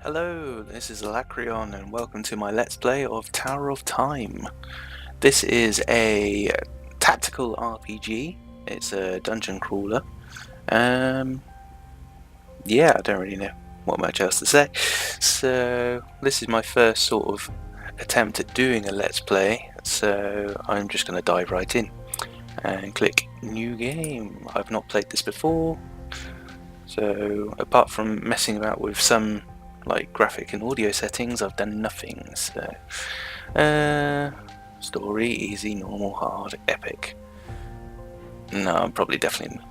Hello, this is Alacrion and welcome to my Let's Play of Tower of Time. This is a tactical RPG. It's a dungeon crawler. Yeah, I don't really know what much else to say. So this is my first sort of attempt at doing a Let's Play, so I'm just going to dive right in and click New Game. I've not played this before, so apart from messing about with some like graphic and audio settings, I've done nothing. So story, easy, normal, hard, epic. No, I'm probably definitely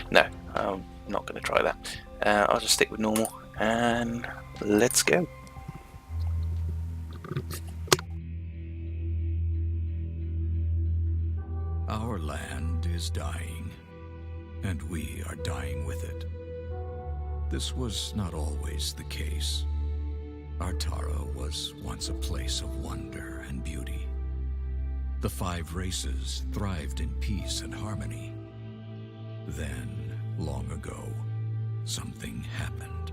no, I'm not going to try that. I'll just stick with normal and let's go. Our land is dying, and we are dying with it. This was not always the case. Artara was once a place of wonder and beauty. The 5 races thrived in peace and harmony. Then, long ago, something happened.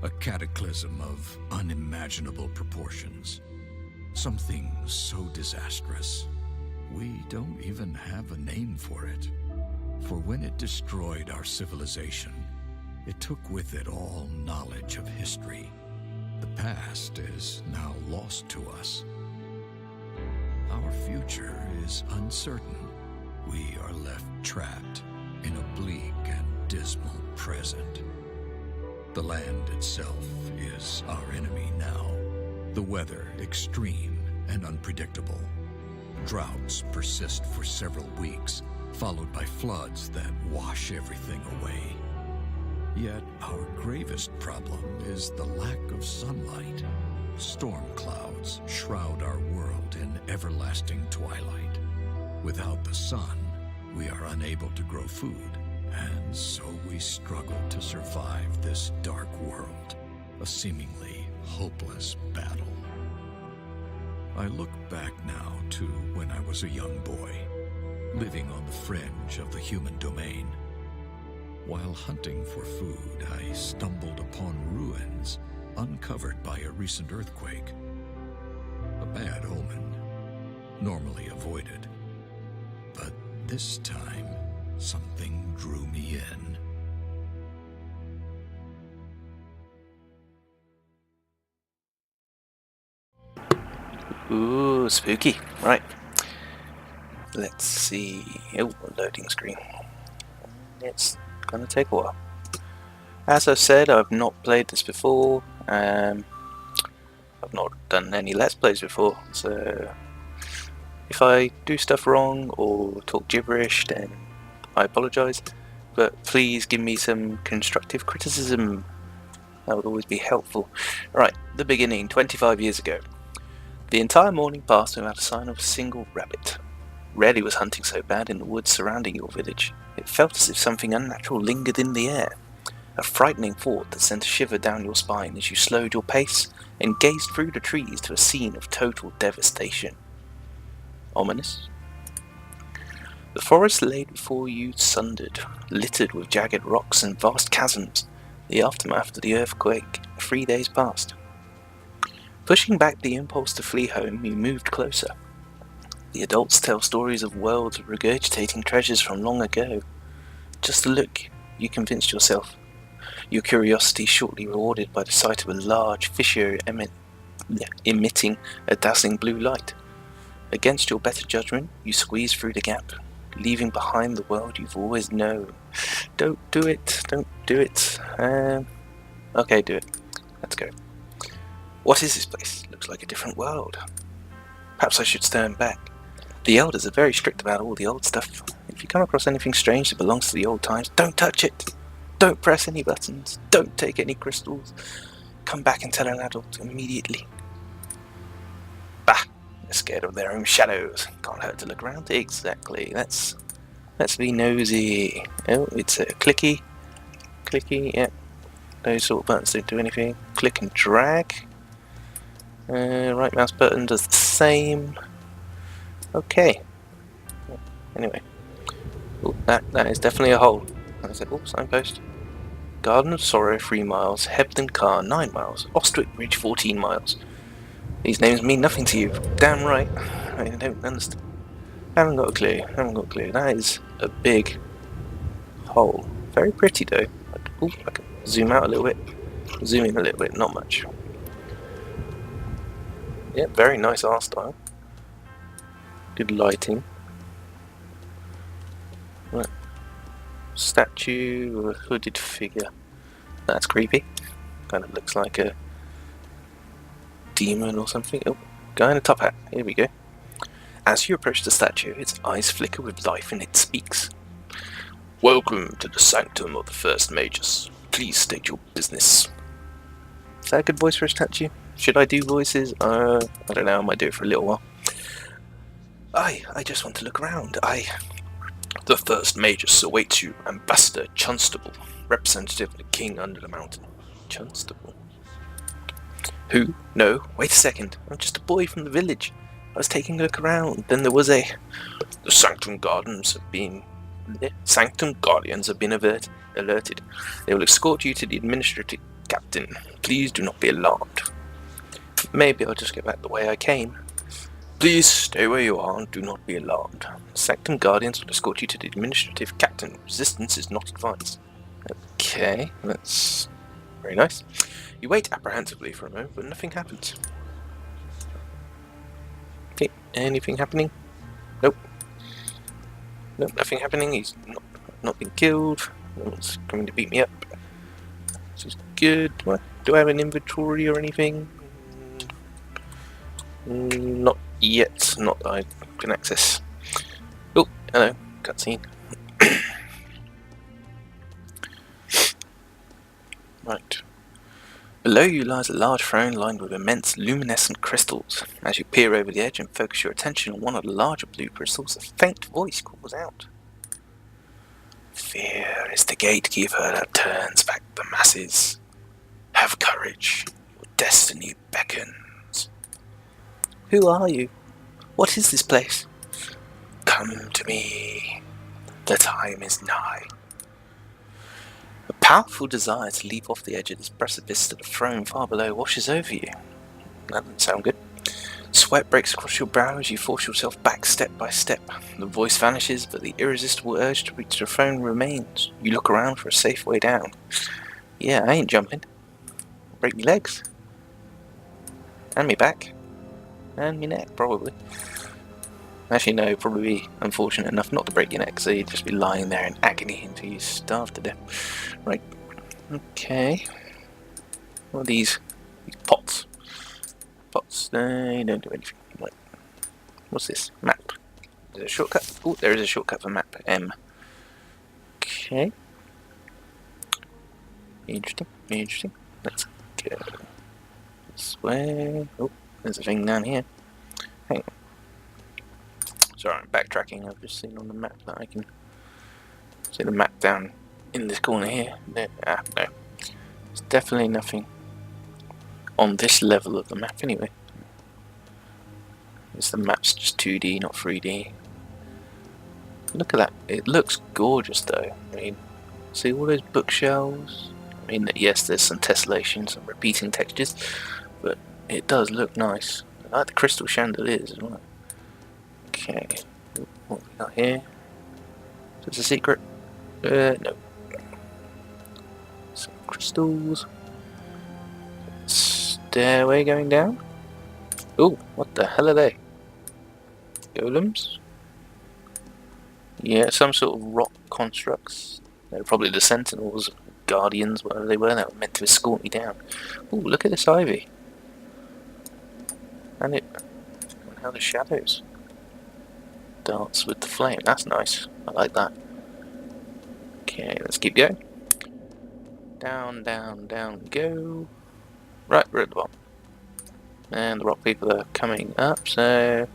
A cataclysm of unimaginable proportions. Something so disastrous, we don't even have a name for it. For when it destroyed our civilization, it took with it all knowledge of history. The past is now lost to us. Our future is uncertain. We are left trapped in a bleak and dismal present. The land itself is our enemy now. The weather extreme and unpredictable. Droughts persist for several weeks, followed by floods that wash everything away. Yet our gravest problem is the lack of sunlight. Storm clouds shroud our world in everlasting twilight. Without the sun, we are unable to grow food, and so we struggle to survive this dark world, a seemingly hopeless battle. I look back now to when I was a young boy, living on the fringe of the human domain. While hunting for food, I stumbled upon ruins uncovered by a recent earthquake. A bad omen, normally avoided. But this time, something drew me in. Ooh, spooky. Right. Let's see. Oh, loading screen. It's gonna take a while. As I've said, I've not played this before. I've not done any Let's Plays before, so if I do stuff wrong or talk gibberish, then I apologise. But please give me some constructive criticism. That would always be helpful. Right, the beginning, 25 years ago. The entire morning passed without a sign of a single rabbit. Rarely was hunting so bad in the woods surrounding your village. It felt as if something unnatural lingered in the air. A frightening thought that sent a shiver down your spine as you slowed your pace and gazed through the trees to a scene of total devastation. Ominous. The forest lay before you sundered, littered with jagged rocks and vast chasms, the aftermath of the earthquake 3 days past. Pushing back the impulse to flee home, you moved closer. The adults tell stories of worlds regurgitating treasures from long ago. Just a look, you convinced yourself. Your curiosity shortly rewarded by the sight of a large fissure emitting a dazzling blue light. Against your better judgment, you squeezed through the gap, leaving behind the world you've always known. Don't do it. Okay, do it. Let's go. What is this place? Looks like a different world. Perhaps I should turn back. The elders are very strict about all the old stuff. If you come across anything strange that belongs to the old times, don't touch it. Don't press any buttons. Don't take any crystals. Come back and tell an adult immediately. Bah! They're scared of their own shadows. Can't hurt to look around. Exactly. Let's be nosy. Oh, it's a clicky. Yeah. Those sort of buttons don't do anything. Click and drag. Right mouse button does the same. Okay. Anyway. Ooh, that is definitely a hole. Like I said, signpost. Garden of Sorrow 3 miles, Hebden Car 9 miles, Ostwick Bridge 14 miles. These names mean nothing to you. Damn right. I don't understand. Haven't got a clue. That is a big hole. Very pretty though. Ooh, I can zoom out a little bit. Zoom in a little bit, not much. Yeah, very nice art style. Good lighting. Right. Statue of a hooded figure. That's creepy. Kind of looks like a demon or something. Oh, guy in a top hat. Here we go. As you approach the statue, its eyes flicker with life and it speaks. Welcome to the sanctum of the First Magus. Please state your business. Is that a good voice for a statue? Should I do voices? I don't know, I might do it for a little while. I just want to look around. The First Magus awaits you, Ambassador Chunstable, representative of the King under the mountain. Chunstable? Who? No, wait a second. I'm just a boy from the village. I was taking a look around. Then there was The Sanctum Guardians have been alerted. They will escort you to the administrative captain. Please do not be alarmed. Maybe I'll just get back the way I came. Please stay where you are and do not be alarmed. Sanctum Guardians will escort you to the administrative captain. Resistance is not advised. Okay, that's very nice. You wait apprehensively for a moment, but nothing happens. Okay, anything happening? Nope. Nope, nothing happening. He's not been killed. No one's coming to beat me up. This is good. What? Do I have an inventory or anything? Not yet. Not that I can access. Oh, hello. Cutscene. Right. Below you lies a large throne lined with immense luminescent crystals. As you peer over the edge and focus your attention on one of the larger blue crystals, a faint voice calls out. Fear is the gatekeeper that turns back the masses. Have courage. Your destiny beckons. Who are you? What is this place? Come to me. The time is nigh. A powerful desire to leap off the edge of this precipice to the throne far below washes over you. That doesn't sound good. Sweat breaks across your brow as you force yourself back step by step. The voice vanishes, but the irresistible urge to reach the throne remains. You look around for a safe way down. Yeah, I ain't jumping. Break me legs. And me back. And me neck, probably. Actually, no, probably be unfortunate enough not to break your neck, so you'd just be lying there in agony until you starve to death. Right. Okay. What are these? These pots. Pots. They don't do anything. Right. What's this? Map. Is there a shortcut? Oh, there is a shortcut for map. M. Okay. Interesting. Interesting. Let's go this way. Oh, there's a thing down here. Hang on. Sorry, I'm backtracking. I've just seen on the map that I can see the map down in this corner here. No. There's definitely nothing on this level of the map anyway. The map's just 2D, not 3D. Look at that. It looks gorgeous though. I mean, see all those bookshelves? I mean, yes, there's some tessellation, some repeating textures, but it does look nice. I like the crystal chandeliers as well. Okay, what we got here? Is this a secret? No. Some crystals. Stairway going down? Oh, what the hell are they? Golems? Yeah, some sort of rock constructs. They're probably the sentinels, guardians, whatever they were, that were meant to escort me down. Oh, look at this ivy. And how the shadows dance with the flame. That's nice. I like that. Okay, let's keep going. Down, down, down we go. Right, we're at the bottom. And the rock people are coming up, so if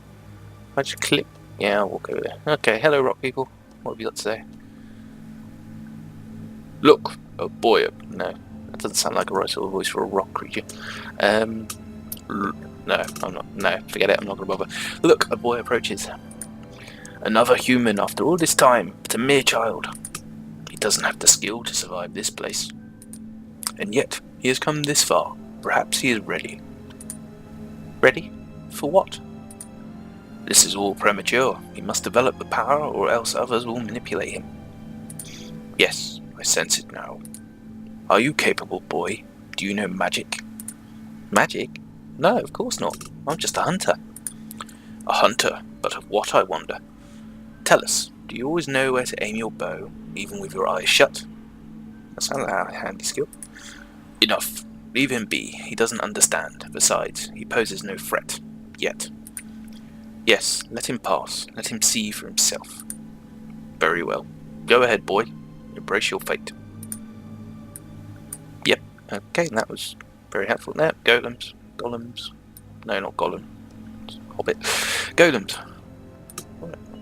I just click. Yeah, I'll walk over there. Okay, hello rock people. What have you got to say? Look, a boy. No, that doesn't sound like a right sort of voice for a rock creature. No, I'm not. No, forget it. I'm not gonna bother. Look, a boy approaches. Another human after all this time, but a mere child. He doesn't have the skill to survive this place. And yet, he has come this far. Perhaps he is ready. Ready? For what? This is all premature. He must develop the power, or else others will manipulate him. Yes, I sense it now. Are you capable, boy? Do you know magic? Magic? No, of course not. I'm just a hunter. A hunter? But of what, I wonder? Tell us, do you always know where to aim your bow, even with your eyes shut? That sounds like a handy skill. Enough. Leave him be. He doesn't understand. Besides, he poses no threat. Yet. Yes, let him pass. Let him see for himself. Very well. Go ahead, boy. Embrace your fate. Yep. Okay, that was very helpful. There, golems. Golems. No, not golem. Hobbit. Golems.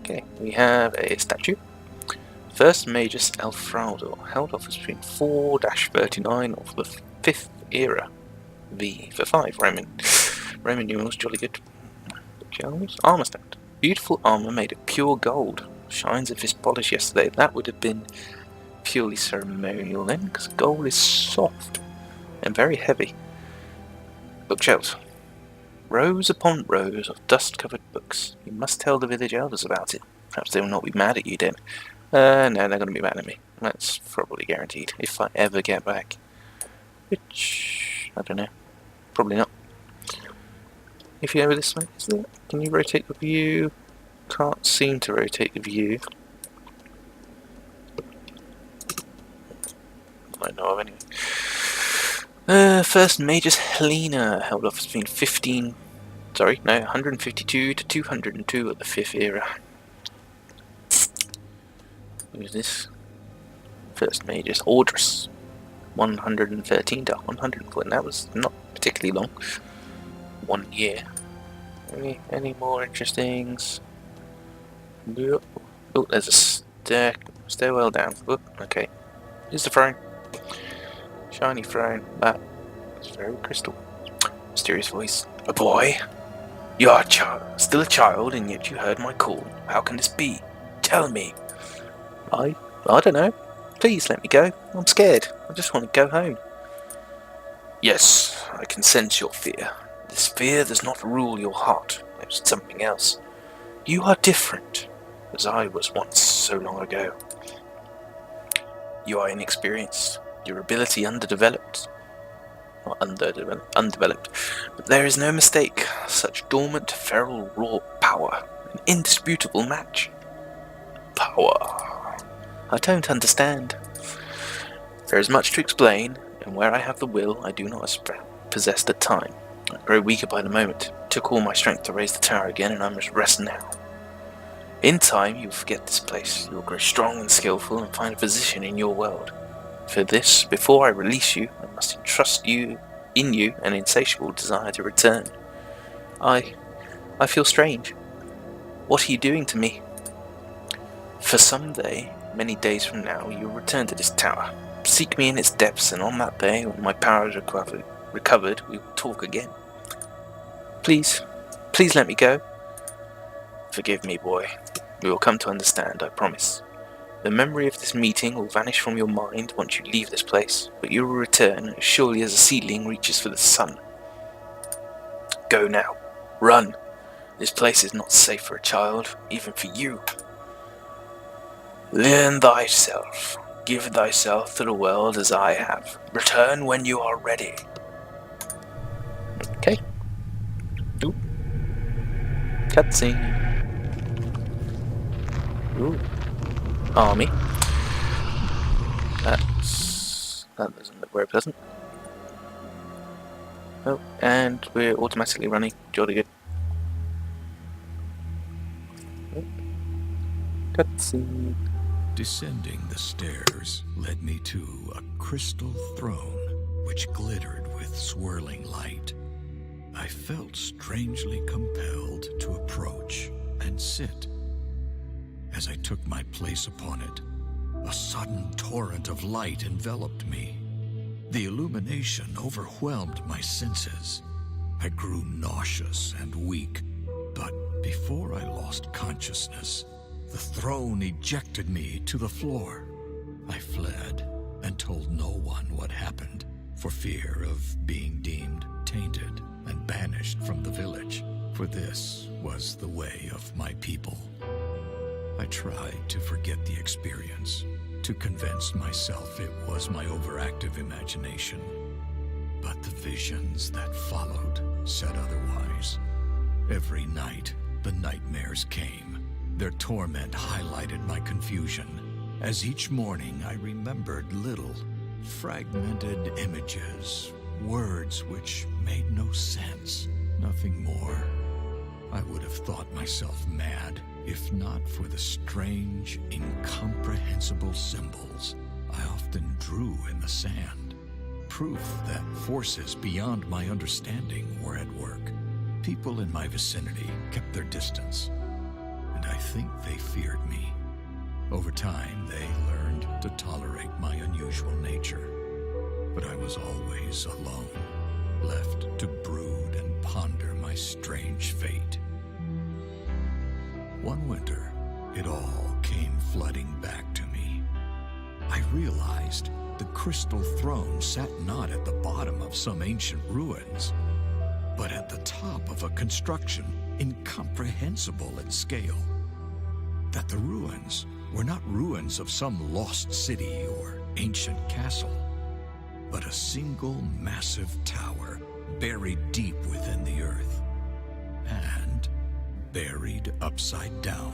Okay, we have a statue. First Magus Alfredo, held office between 4-39 of the 5th era. V for 5, Roman numerals, jolly good. Armor stand. Beautiful armor made of pure gold. Shines of his polish yesterday. That would have been purely ceremonial then, because gold is soft and very heavy. Bookshelves. Rows upon rows of dust-covered books. You must tell the village elders about it. Perhaps they will not be mad at you then. No, they're going to be mad at me. That's probably guaranteed, if I ever get back. Which, I don't know. Probably not. If you go this way, can you rotate the view? Can't seem to rotate the view. I know of anyway. First Magus Helena held office between 152 to 202 of the 5th era. Who's this? First Magus Audrus, 113 to 104. That was not particularly long. 1 year. Any more interestings? Oh, there's a stairwell down. Oh, okay. Here's the throne. Shiny throne. That is very crystal. Mysterious voice. A boy? You are still a child, and yet you heard my call. How can this be? Tell me. I don't know. Please let me go. I'm scared. I just want to go home. Yes, I can sense your fear. This fear does not rule your heart. There's something else. You are different, as I was once so long ago. You are inexperienced, your ability undeveloped, but there is no mistake. Such dormant, feral, raw power, an indisputable match. Power. I don't understand. There is much to explain, and where I have the will, I do not possess the time. I grow weaker by the moment. It took all my strength to raise the tower again, and I must rest now. In time, you will forget this place. You will grow strong and skillful and find a position in your world. For this, before I release you, I must entrust in you an insatiable desire to return. I feel strange. What are you doing to me? For some day, many days from now, you will return to this tower. Seek me in its depths, and on that day, when my power is recovered, we will talk again. Please let me go. Forgive me, boy. We will come to understand, I promise. The memory of this meeting will vanish from your mind once you leave this place, but you will return as surely as a seedling reaches for the sun. Go now. Run. This place is not safe for a child, even for you. Learn thyself. Give thyself to the world as I have. Return when you are ready. Okay. Ooh. Cutscene. Ooh. Army. That doesn't look very pleasant. Oh, and we're automatically running. Jolly good. Oh. Cutscene. Descending the stairs led me to a crystal throne which glittered with swirling light. I felt strangely compelled to approach and sit. As I took my place upon it, a sudden torrent of light enveloped me. The illumination overwhelmed my senses. I grew nauseous and weak, but before I lost consciousness, the throne ejected me to the floor. I fled and told no one what happened. for fear of being deemed tainted and banished from the village, for this was the way of my people. I tried to forget the experience, to convince myself it was my overactive imagination. But the visions that followed said otherwise. Every night, the nightmares came. Their torment highlighted my confusion, as each morning I remembered little, fragmented images, words which made no sense, nothing more. I would have thought myself mad, if not for the strange, incomprehensible symbols I often drew in the sand. Proof that forces beyond my understanding were at work. People in my vicinity kept their distance, and I think they feared me. Over time, they learned to tolerate my unusual nature. But I was always alone, left to brood and ponder my strange fate. One winter, it all came flooding back to me. I realized the crystal throne sat not at the bottom of some ancient ruins, but at the top of a construction incomprehensible in scale. That the ruins were not ruins of some lost city or ancient castle, but a single massive tower buried deep within the earth, and buried upside down.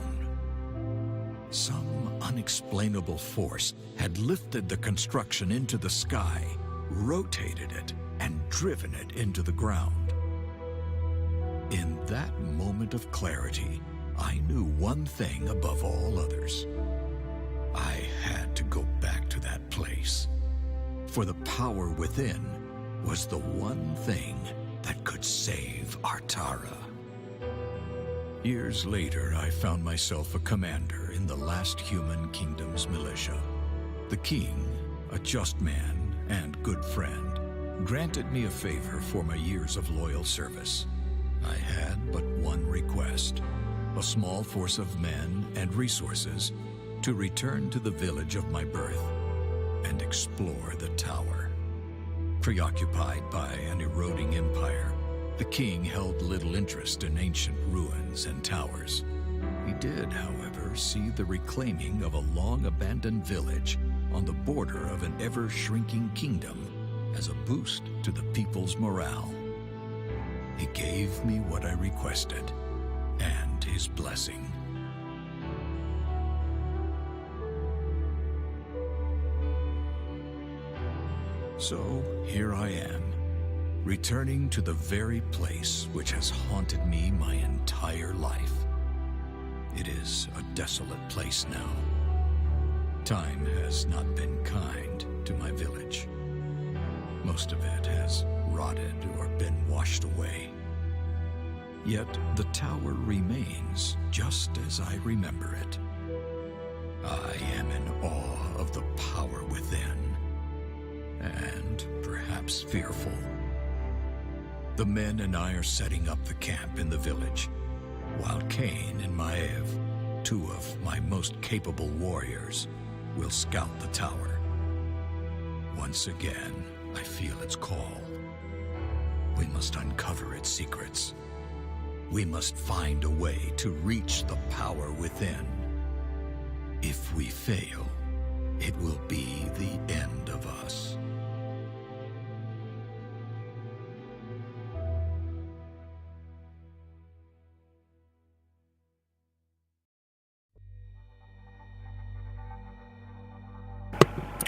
Some unexplainable force had lifted the construction into the sky, rotated it, and driven it into the ground. In that moment of clarity, I knew one thing above all others. I had to go back to that place, for the power within was the one thing that could save Artara. Years later, I found myself a commander in the last human kingdom's militia. The king, a just man and good friend, granted me a favor for my years of loyal service. I had but one request: a small force of men and resources to return to the village of my birth and explore the tower. Preoccupied by an eroding empire, the king held little interest in ancient ruins and towers. He did, however, see the reclaiming of a long-abandoned village on the border of an ever-shrinking kingdom as a boost to the people's morale. He gave me what I requested, and his blessing. So here I am, returning to the very place which has haunted me my entire life. It is a desolate place now. Time has not been kind to my village. Most of it has rotted or been washed away. Yet the tower remains just as I remember it. I am in awe of the power within, and perhaps fearful. The men and I are setting up the camp in the village, while Cain and Maev, two of my most capable warriors, will scout the tower. Once again, I feel its call. We must uncover its secrets. We must find a way to reach the power within. If we fail, it will be the end of us.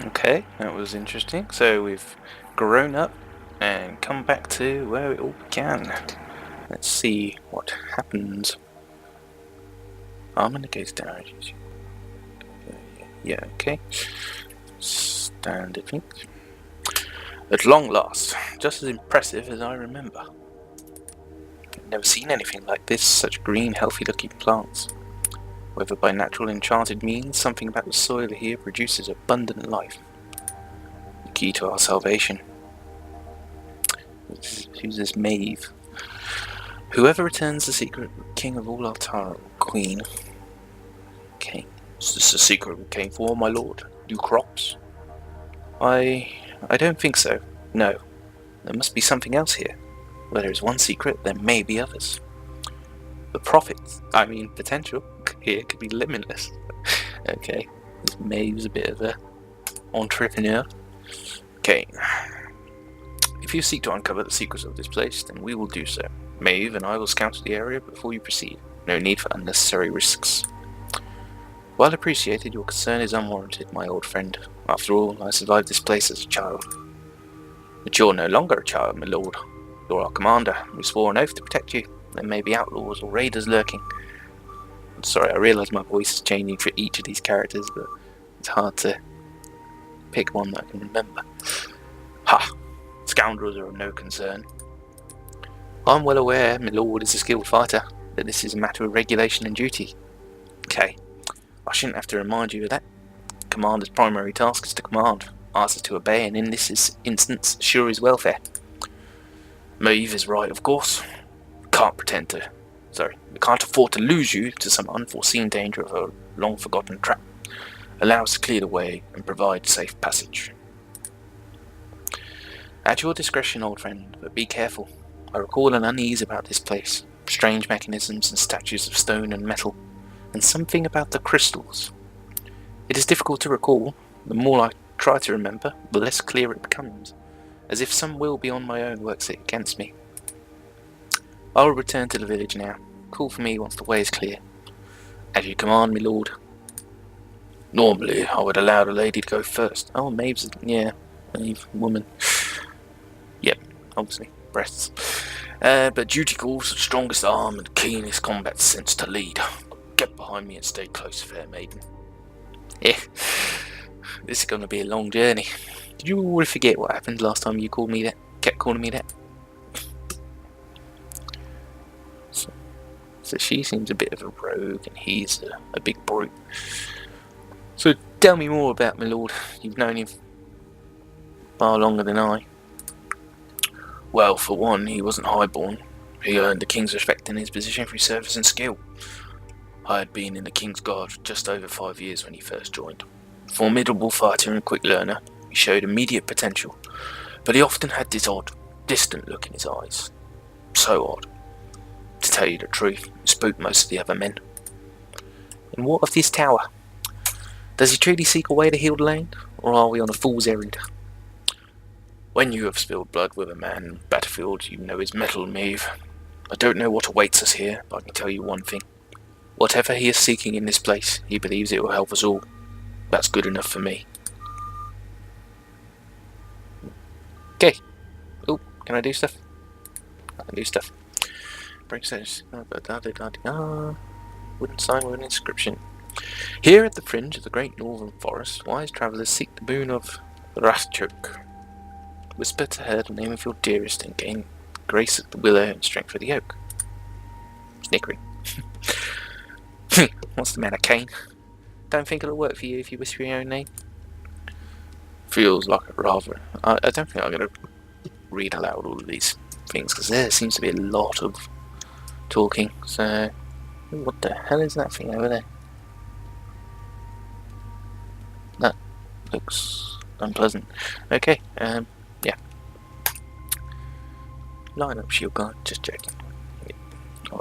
Okay, that was interesting. So we've grown up and come back to where it all began. Let's see what happens. Armor goes down. Yeah, okay. Standard things. At long last, just as impressive as I remember. I've never seen anything like this, such green, healthy-looking plants. Whether by natural enchanted means, something about the soil here produces abundant life. The key to our salvation. Who's this Maeve? Whoever returns the secret king of all Altara, or queen. Okay, is this the secret we came for, my lord? New crops? I don't think so. No, there must be something else here. Where there is one secret, there may be others. The potential here could be limitless. Okay, this Maeve's a bit of a entrepreneur. Okay, if you seek to uncover the secrets of this place, then we will do so. Maeve and I will scout the area before you proceed. No need for unnecessary risks. While appreciated, your concern is unwarranted, my old friend. After all, I survived this place as a child. But you're no longer a child, my lord. You're our commander. We swore an oath to protect you. There may be outlaws or raiders lurking. I'm sorry, I realise my voice is changing for each of these characters, but it's hard to pick one that I can remember. Ha! Scoundrels are of no concern. I'm well aware my lord is a skilled fighter, that this is a matter of regulation and duty. Okay, I shouldn't have to remind you of that. Commander's primary task is to command, ours is to obey, and in this instance, assure his welfare. Maeve is right, of course. We can't afford to lose you to some unforeseen danger of a long-forgotten trap. Allow us to clear the way and provide safe passage. At your discretion, old friend, but be careful. I recall an unease about this place. Strange mechanisms and statues of stone and metal, and something about the crystals. It is difficult to recall. The more I try to remember, the less clear it becomes, as if some will beyond my own works it against me. I will return to the village now. Call for me once the way is clear. As you command me, lord. Normally, I would allow the lady to go first. Oh, Maeve's, yeah, Maeve, woman. Yep, obviously, breasts. But duty calls the strongest arm and keenest combat sense to lead. Get behind me and stay close, fair maiden. Yeah, this is going to be a long journey. Did you already forget what happened last time you called me that? Kept calling me that? So she seems a bit of a rogue and he's a big brute. So tell me more about my lord. You've known him far longer than I. Well, for one, he wasn't highborn. He earned the king's respect in his position through service and skill. I had been in the king's guard for just over 5 years when he first joined. Formidable fighter and quick learner, he showed immediate potential, but he often had this odd, distant look in his eyes. So odd. To tell you the truth, it spooked most of the other men. And what of this tower? Does he truly seek a way to heal the land, or are we on a fool's errand? When you have spilled blood with a man in the battlefield, you know his mettle, Maeve. I don't know what awaits us here, but I can tell you one thing. Whatever he is seeking in this place, he believes it will help us all. That's good enough for me. Okay. Oh, can I do stuff? I can do stuff. Bring says, wooden sign with an inscription. Here at the fringe of the great northern forest, wise travellers seek the boon of Rathchok. Whisper to her the name of your dearest and gain grace of the willow and strength of the oak. Snickering. What's the matter, Kane? Don't think it'll work for you if you whisper your own name? Feels like a rather... I don't think I'm going to read aloud all of these things, because there seems to be a lot of talking, so... What the hell is that thing over there? That looks unpleasant. Okay, yeah. Line up shield guard, just checking.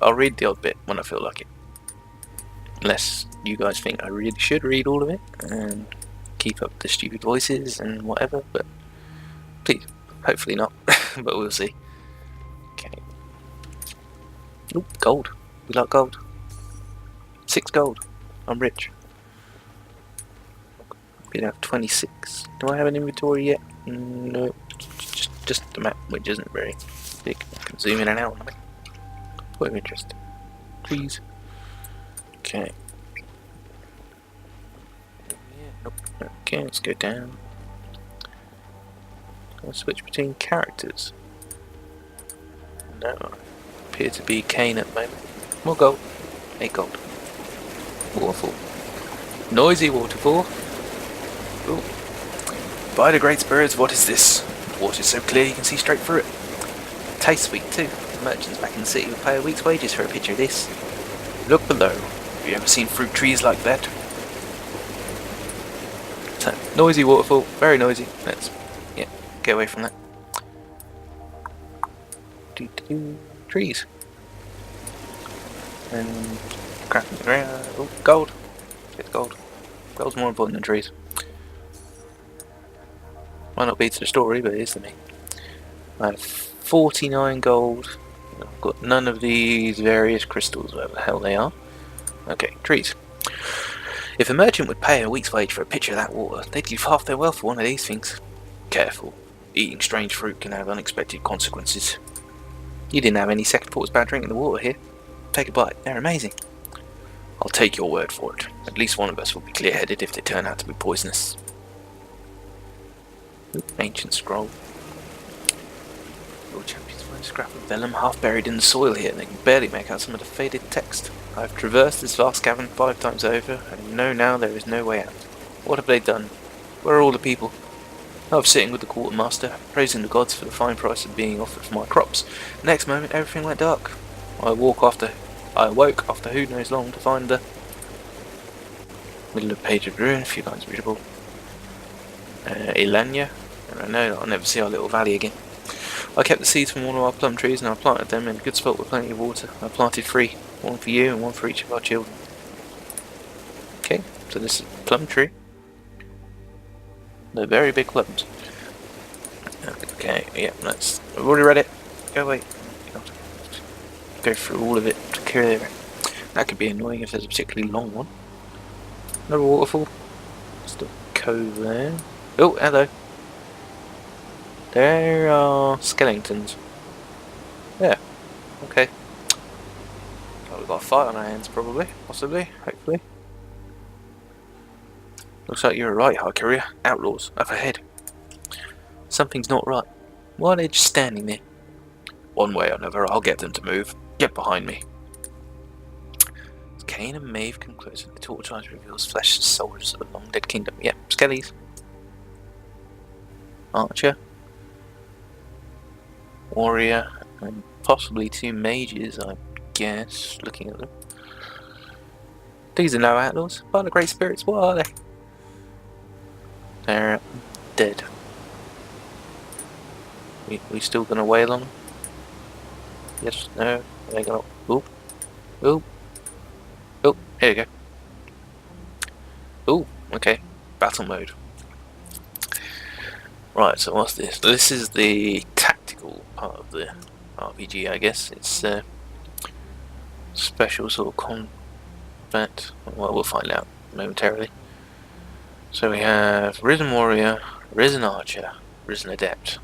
I'll read the odd bit when I feel like it. Unless you guys think I really should read all of it and keep up the stupid voices and whatever, but please, hopefully not, but we'll see. Okay. Ooh, gold. We like gold. 6 gold. I'm rich. We have 26. Do I have an inventory yet? No. Just the map, which isn't very big. I can zoom in and out on it. Point of interest. Please. Okay. Yeah, nope. Okay, let's go down. I'll switch between characters. No, I appear to be Kane at the moment. More gold. 8 gold. Waterfall. Noisy waterfall. Ooh. By the great spirits, what is this? The water's so clear you can see straight through it. Tastes sweet too. The merchants back in the city would pay a week's wages for a picture of this. Look below. Have you ever seen fruit trees like that? So, noisy waterfall. Very noisy. Let's, yeah, get away from that. Trees. And crap in the ground. Oh, gold. Get gold. Gold's more important than trees. Might not be to the story, but it is to me. I have 49 gold. I've got none of these various crystals, whatever the hell they are. Okay, trees. If a merchant would pay a week's wage for a pitcher of that water, they'd give half their wealth for one of these things. Careful. Eating strange fruit can have unexpected consequences. You didn't have any second thoughts about drinking the water here. Take a bite. They're amazing. I'll take your word for it. At least one of us will be clear-headed if they turn out to be poisonous. Ooh, ancient scroll. Your champions find a scrap of vellum half buried in the soil here. They can barely make out some of the faded text. I have traversed this vast cavern 5 times over, and know now there is no way out. What have they done? Where are all the people? I was sitting with the quartermaster, praising the gods for the fine price of being offered for my crops. The next moment, everything went dark. I awoke after who knows long to find the middle of the page of ruin, a few lines readable. Ilanya, and I know that I'll never see our little valley again. I kept the seeds from one of our plum trees and I planted them in a good spot with plenty of water. I planted 3, one for you and one for each of our children. Okay, so this is a plum tree. They're very big plums. Okay, yeah, I've already read it. Go away. Go through all of it to clear it. That could be annoying if there's a particularly long one. Another waterfall. Just a cove there. Oh, hello. There are skeletons. Yeah, okay. Oh, we've got a fight on our hands, probably. Possibly. Hopefully. Looks like you're right, Harcuria. Outlaws, up ahead. Something's not right. Why are they just standing there? One way or another, I'll get them to move. Get behind me. As Cain and Maeve come closer, the torch eyes reveals flesh soldiers of a long-dead kingdom. Yep, skellies. Archer. Warrior. And possibly 2 mages, I guess, looking at them. These are no outlaws. What are the great spirits? What are they? They're dead. We still gonna wail on them? Yes, no, they gonna. Oop. Oop. Oh, here we go. Ooh, okay. Battle mode. Right, so what's this? This is the tactical part of the RPG, I guess. It's special sort of combat. Well, we'll find out momentarily. So we have Risen Warrior, Risen Archer, Risen Adept.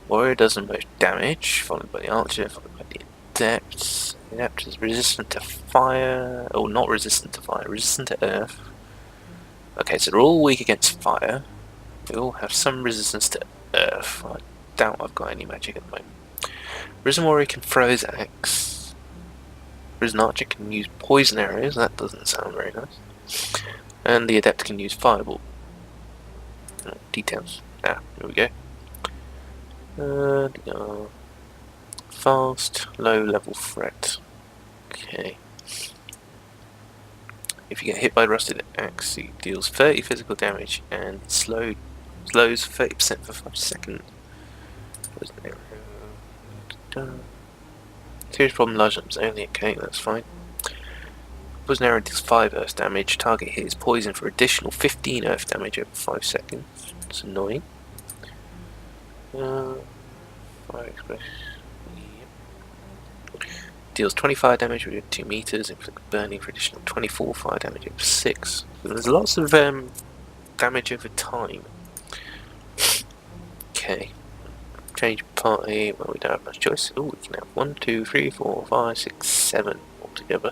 Warrior does the most damage, followed by the Archer, followed by the Adept. The Adept is resistant to fire, or not resistant to fire, resistant to earth. Okay, so they're all weak against fire. They all have some resistance to earth. I doubt I've got any magic at the moment. Risen Warrior can throw his axe. Risen Archer can use poison arrows, that doesn't sound very nice. And the Adept can use Fireball. Details. Ah, here we go. Fast, low level threat. Okay. If you get hit by Rusted Axe, it deals 30 physical damage and slows 30% for 5 seconds. Serious problem, large numbers only. Okay, that's fine. Poison arrow deals 5 earth damage. Target hit is poison for additional 15 earth damage over 5 seconds. It's annoying. Fire express. Yep. Deals 25 damage within 2 meters. Inflict burning for additional 24 fire damage over 6. So there's lots of damage over time. Okay. Change party. Well, we don't have much choice. Oh, we can have 1, 2, 3, 4, 5, 6, 7 altogether.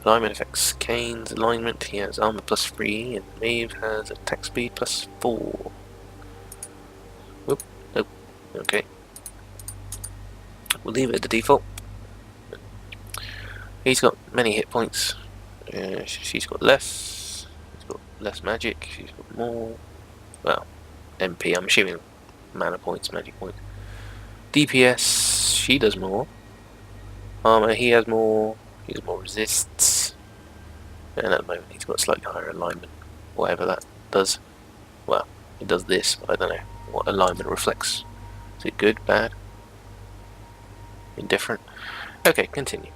Alignment affects Kane's alignment. He has armor +3, and Maeve has attack speed +4. Oop, nope. Okay. We'll leave it at the default. He's got many hit points. She's got less. He's got less magic. She's got more. Well, MP. I'm assuming mana points, magic points. DPS. She does more. Armor. He has more. He has more resists. And at the moment he's got slightly higher alignment. Whatever that does. Well, it does this, but I don't know what alignment reflects. Is it good, bad? Indifferent. Okay, continue.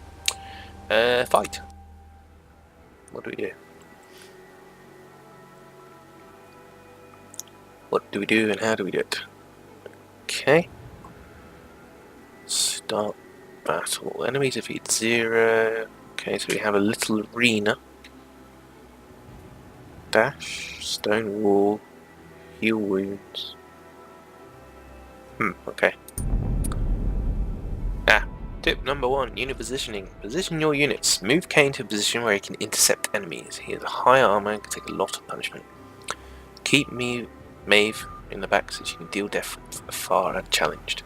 Fight. What do we do? What do we do and how do we do it? Okay. Start battle. Enemies defeat 0. Okay, so we have a little arena. Dash, stone wall, heal wounds. Okay. Tip number 1, unit positioning. Position your units. Move Kane to a position where he can intercept enemies. He has high armor and can take a lot of punishment. Keep Maeve in the back so she can deal death from afar unchallenged.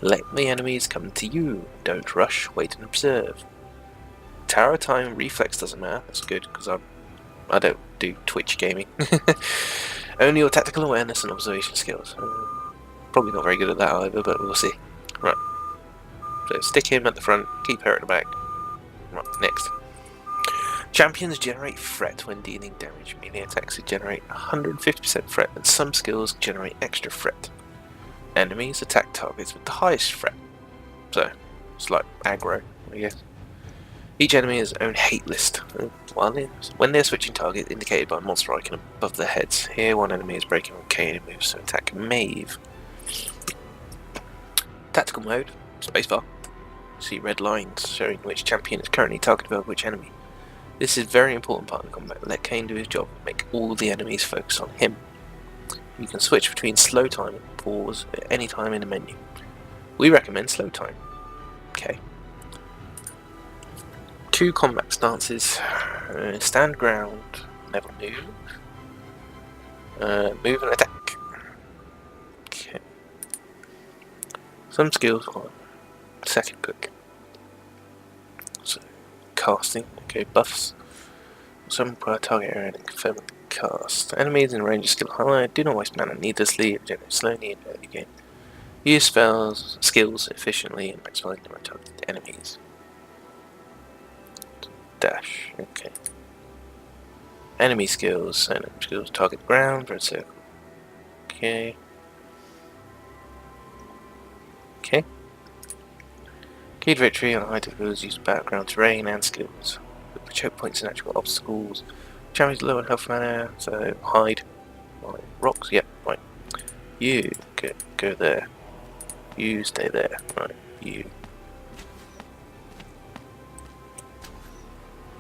Let the enemies come to you. Don't rush, wait and observe. Tower time, reflex doesn't matter. That's good because I don't do Twitch gaming. Only your tactical awareness and observation skills. Probably not very good at that either, but we'll see. Right. So stick him at the front, keep her at the back. Right, next. Champions generate threat when dealing damage. Melee attacks generate 150% threat, and some skills generate extra threat. Enemies attack targets with the highest threat. So, it's like aggro, I guess. Each enemy has their own hate list. When they're switching targets, indicated by a monster icon above their heads. Here, one enemy is breaking on Kane and moves to attack Maeve. Tactical mode, spacebar. See red lines showing which champion is currently targeted by which enemy. This is a very important part of the combat. Let Kane do his job and make all the enemies focus on him. You can switch between slow time and pause at any time in the menu. We recommend slow time. Okay. 2 combat stances. Stand ground, never move. Move and attack. Okay. Some skills on second click. So, casting. Okay, buffs. Some require target area and confirm the cast. Enemies in range of skill high. Do not waste mana needlessly. Regenerate slowly in early game. Use skills efficiently and maximize the number of targeted enemies. Dash. Okay. Enemy skills. Enemy skills. Target ground. Red circle. Okay. Okay. Key to victory on high difficulties. Use background terrain and skills. Choke points and actual obstacles. Champions low on health mana, so hide. Right. Rocks. Yep. Right. You go there. You stay there. Right. You.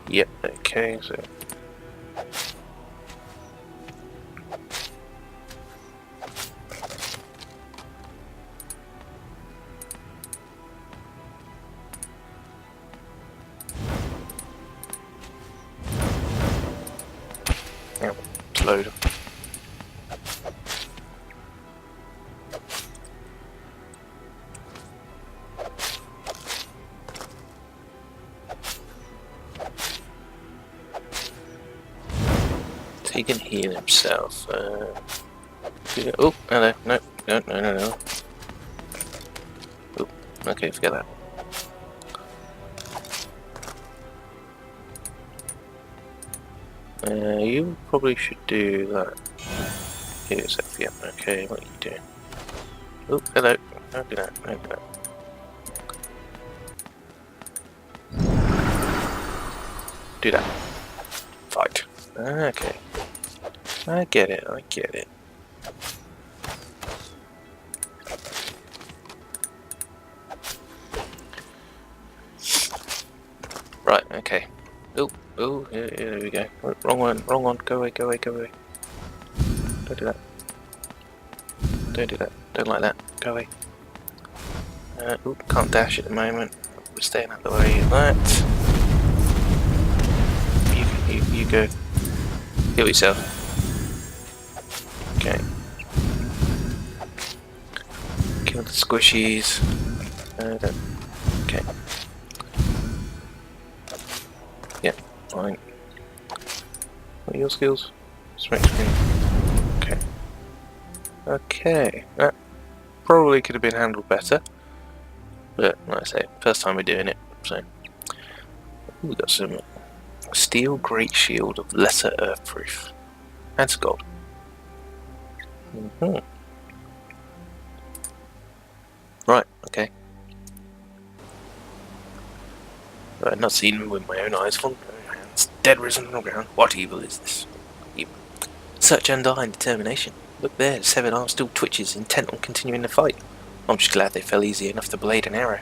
Yep. Okay. So. Yeah, load. So he can heal himself. Oh, hello. No. Oh, okay, forget that. You probably should do that. Heal yourself, yeah. Okay, what are you doing? Oh, hello. Don't do that. Don't do that. Do that. Fight. Okay. I get it. Right, okay. Oh, here we go. Wrong one. Go away. Don't do that. Don't like that. Go away. Can't dash at the moment. We're staying out the way of that. You go. Heal yourself. Okay. Kill the squishies. Okay. Yeah, fine. What are your skills? Smack screen. Okay. That probably could have been handled better. But, like I say, first time we're doing it, so. We got some steel great shield of lesser earthproof. And gold. Right, okay. I had not seen him with my own eyes, fallen from my hands, dead risen on the ground. What evil is this? Evil. Such undying determination. Look there, the severed arm still twitches, intent on continuing the fight. I'm just glad they fell easy enough to blade an arrow.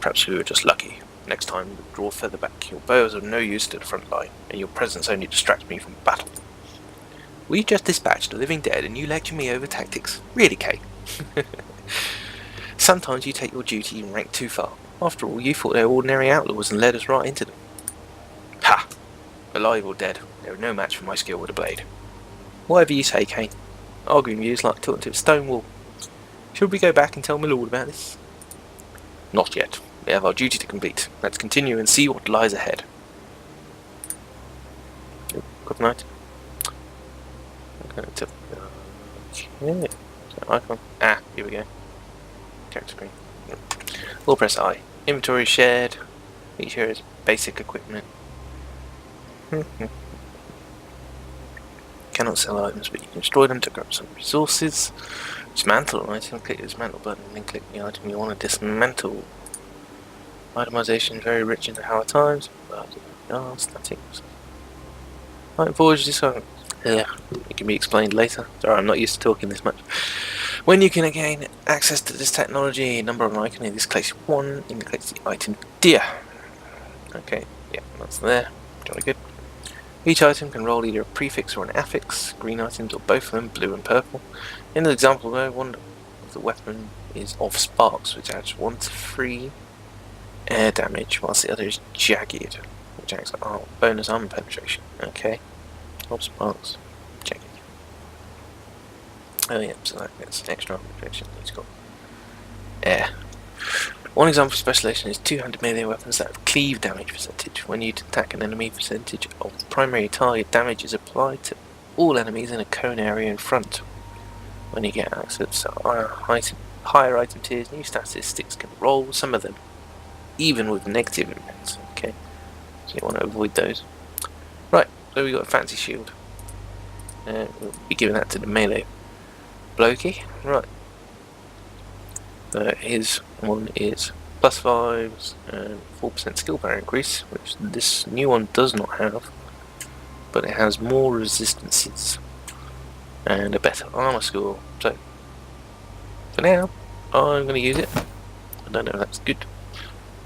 Perhaps we were just lucky. Next time, draw further back. Your bow is of no use to the front line, and your presence only distracts me from battle. We just dispatched a living dead, and you lecture me over tactics? Really, Kate? Sometimes you take your duty and rank too far. After all, you thought they were ordinary outlaws and led us right into them. Ha! Alive or dead, they were no match for my skill with a blade. Whatever you say, Kane. Arguing with you is like talking to a stone wall. Should we go back and tell my lord about this? Not yet. We have our duty to complete. Let's continue and see what lies ahead. Good night. Okay. Icon. Ah, here we go. Character screen. We'll press I. Inventory shared. Each here is basic equipment. Cannot sell items, but you can destroy them to grab some resources. Dismantle an item. Click the dismantle button and then click the item you want to dismantle. Itemization very rich in the Howard Times. Statics. Item forge this one. Yeah, it can be explained later. Sorry, I'm not used to talking this much. When you can gain access to this technology, number of an icon in this case 1 indicates the item deer. Okay, yeah, that's there. Jolly good. Each item can roll either a prefix or an affix. Green items or both of them, blue and purple. In the example though, one of the weapon is of sparks, which adds 1 to 3 air damage, whilst the other is jagged, which adds bonus armor penetration. Okay. Of sparks. Jagged. Oh yeah, so that's extra armor penetration. It's got air. One example of specialization is two-handed melee weapons that have cleave damage percentage. When you attack an enemy, percentage of the primary target damage is applied to all enemies in a cone area in front. When you get access to higher item tiers, new statistics can roll, some of them even with negative impacts. Okay, so you want to avoid those. Right, so we got a fancy shield. We'll be giving that to the melee blokey. Right. His one is +5 and 4% skill power increase, which this new one does not have, but it has more resistances and a better armor score. So, for now, I'm going to use it. I don't know if that's good.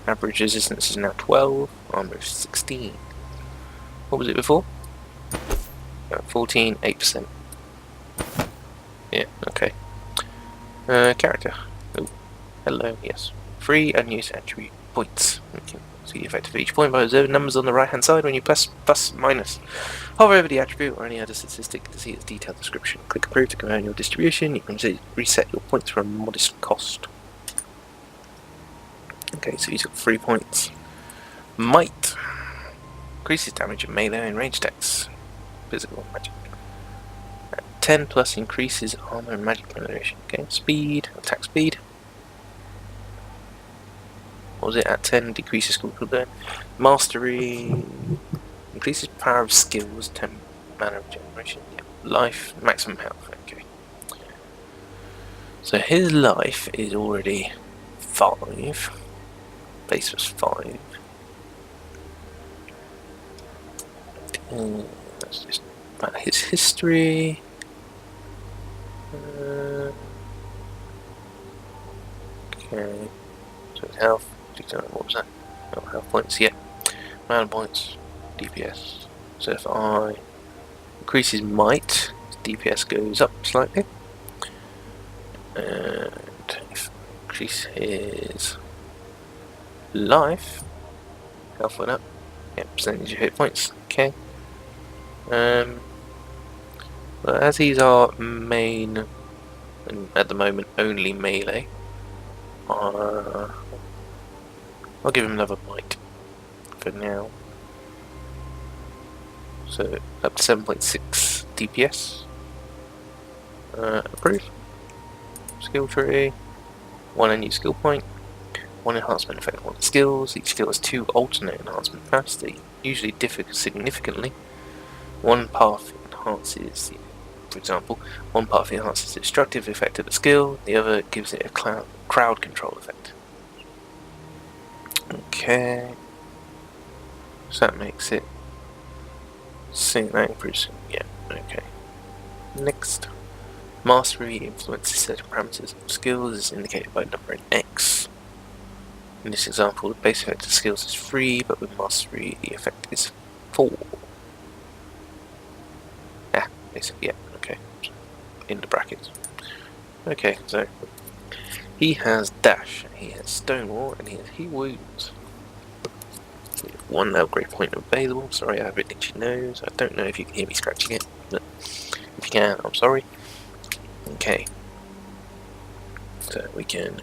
Average resistance is now 12, armor is 16. What was it before? 14, 8%. Yeah, okay. Character. Oh, hello, yes. Free unused attribute points. You can see the effect of each point by observing numbers on the right hand side when you press plus minus. Hover over the attribute or any other statistic to see its detailed description. Click approve to confirm your distribution. You can reset your points for a modest cost. Okay, so he's got 3 points. Might. Increases damage in melee and range attacks. Physical magic. 10 plus increases armor and magic penetration. Okay, speed, attack speed. What was it at 10? Decreases skill cooldown. Mastery. Increases power of skills, 10 mana of generation. Yeah. Life, maximum health. Okay. So his life is already 5. Base was 5. That's just about his history. Okay. So his health. What was that? Oh, health points. Yeah. Mana points. DPS. So if I increase his might, his DPS goes up slightly. And if I increase his life, health went up. Yeah, percentage of hit points. Okay. But as he's our main, and at the moment only melee, I'll give him another might for now. So up to 7.6 DPS. Approve. Skill tree. 1 unused skill point. 1 enhancement effect on skills. Each skill has 2 alternate enhancement paths. They usually differ significantly. One path enhances, for example, one path enhances the destructive effect of the skill, the other gives it a crowd control effect. Okay. So that makes it. Sing that improves. Yeah, okay. Next. Mastery influences certain parameters of skills is indicated by number in X. In this example, the base effect of skills is 3, but with mastery the effect is 4. Ah, basically, yeah, okay. In the brackets. Okay, so he has dash, he has stonewall, and he has heal wounds. We have 1 upgrade point available. Sorry, I have an itchy nose. I don't know if you can hear me scratching it, but if you can, I'm sorry. Okay. So we can,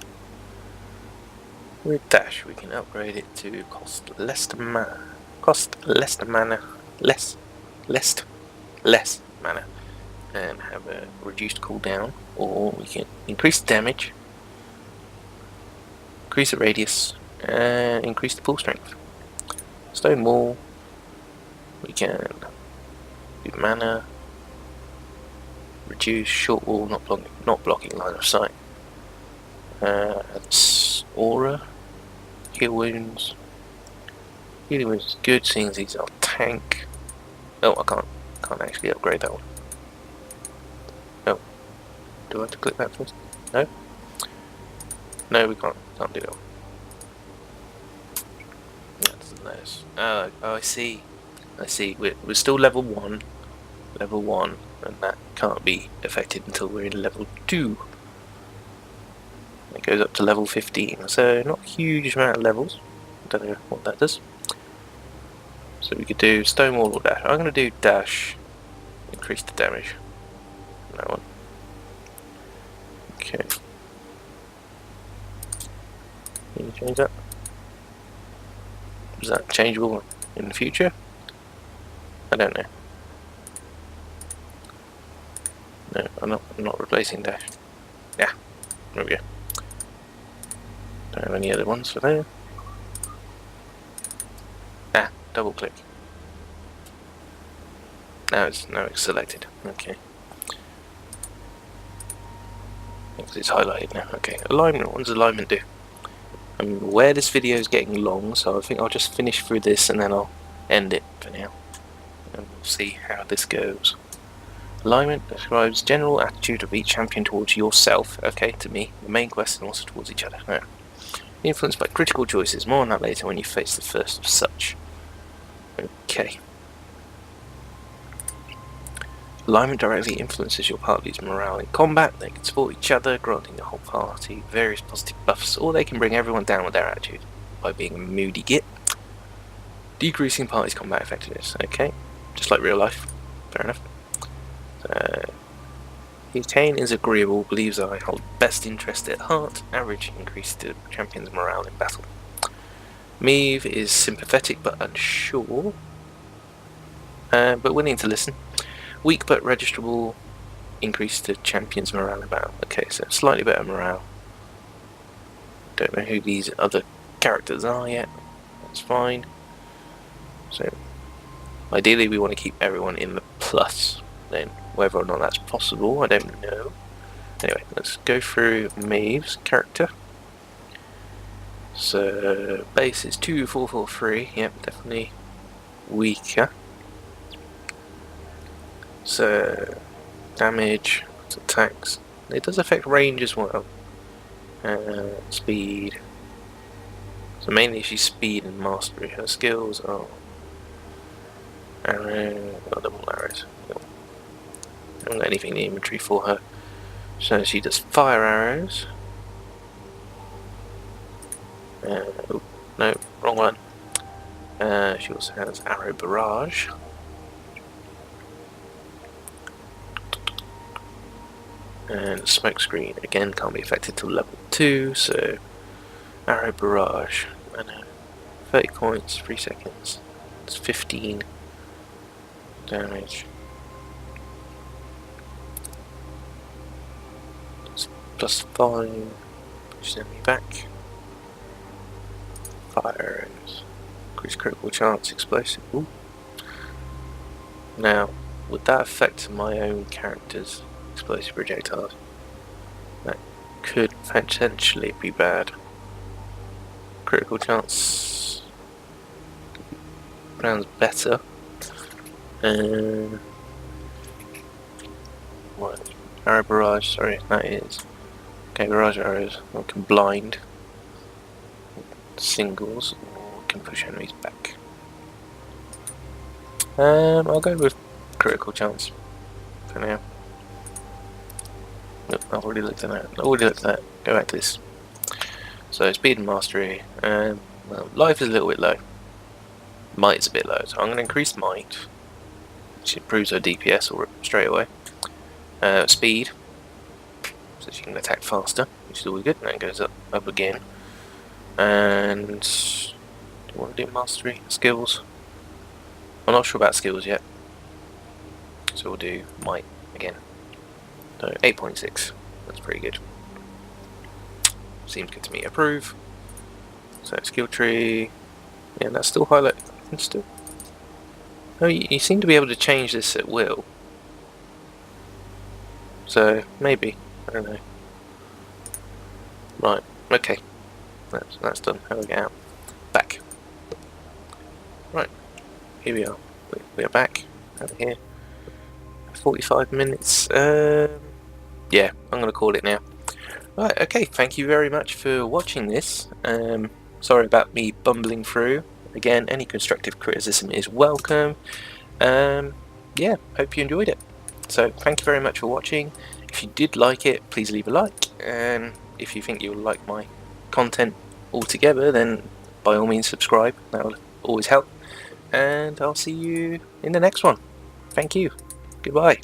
with dash, we can upgrade it to cost less mana, less mana, and have a reduced cooldown, or we can increase the damage, increase the radius, and increase the pull strength. Stone wall, we can do mana, reduce short wall, not blocking line of sight. That's aura, heal wounds. Healing wounds is good, seeing as these are tank. Oh, I can't actually upgrade that one. Oh, do I have to click that first? No. No, we can't do that one. That's nice. Oh, I see. We're still level 1, and that can't be affected until we're in level 2. It goes up to level 15, so not a huge amount of levels. Don't know what that does. So we could do stonewall or dash. I'm going to do dash, increase the damage. That one. Okay. Can you change that? Is that changeable in the future? I don't know. No, I'm not replacing dash. Yeah, there we go. Don't have any other ones for there. Ah, double click. Now it's selected. Okay. Because it's highlighted now. Okay, alignment. What does alignment do? I'm aware this video is getting long, so I think I'll just finish through this and then I'll end it for now. And we'll see how this goes. Alignment describes general attitude of each champion towards yourself. Okay, to me. The main quest and also towards each other. Now, influenced by critical choices. More on that later when you face the first of such. Okay. Alignment directly influences your party's morale in combat. They can support each other, granting the whole party various positive buffs, or they can bring everyone down with their attitude by being a moody git, decreasing party's combat effectiveness. Okay, just like real life. Fair enough. Hutane is agreeable, believes I hold best interest at heart, average increase to champion's morale in battle. Meave is sympathetic but unsure, but willing to listen. Weak but registerable, increase to champion's morale in battle. Okay, so slightly better morale. Don't know who these other characters are yet. That's fine. So, ideally we want to keep everyone in the plus. Then, whether or not that's possible, I don't know. Anyway, let's go through Maeve's character. So, base is 2443. Yep, definitely weaker. So, damage, attacks. It does affect range as well. Speed. So mainly she's speed and mastery. Her skills are arrow, double arrows. I haven't got anything in the inventory for her. So she does fire arrows. Oh, no, wrong one. She also has arrow barrage. And smoke screen again can't be affected till level 2, so arrow barrage. I know. 30 points, 3 seconds. It's 15 damage. It's plus 5. Send me back. Fire arrows. Increase critical chance, explosive. Ooh. Now, would that affect my own character's explosive projectiles? That could potentially be bad. critical chance sounds better. What? Arrow barrage, sorry, that is. Okay, barrage arrows. We can blind singles, or we can push enemies back. I'll go with critical chance for now. Nope, I've already looked at that. Go back to this. So speed and mastery. Well, life is a little bit low. Might is a bit low, so I'm going to increase might, which improves her DPS straight away. Speed, so she can attack faster, which is always good. And then it goes up again. And do you want to do mastery skills? I'm not sure about skills yet, so we'll do might again. So 8.6. That's pretty good. Seems good to me. Approve. So skill tree. Yeah, that's still highlighted. Still. Oh, you seem to be able to change this at will. So maybe, I don't know. Right. Okay. That's done. How do we get out? Back. Right. Here we are. We are back over here. 45 minutes. Yeah, I'm going to call it now. Right, okay, thank you very much for watching this. Sorry about me bumbling through. Again, any constructive criticism is welcome. Yeah, hope you enjoyed it. So, thank you very much for watching. If you did like it, please leave a like. And if you think you'll like my content altogether, then by all means subscribe. That will always help. And I'll see you in the next one. Thank you. Goodbye.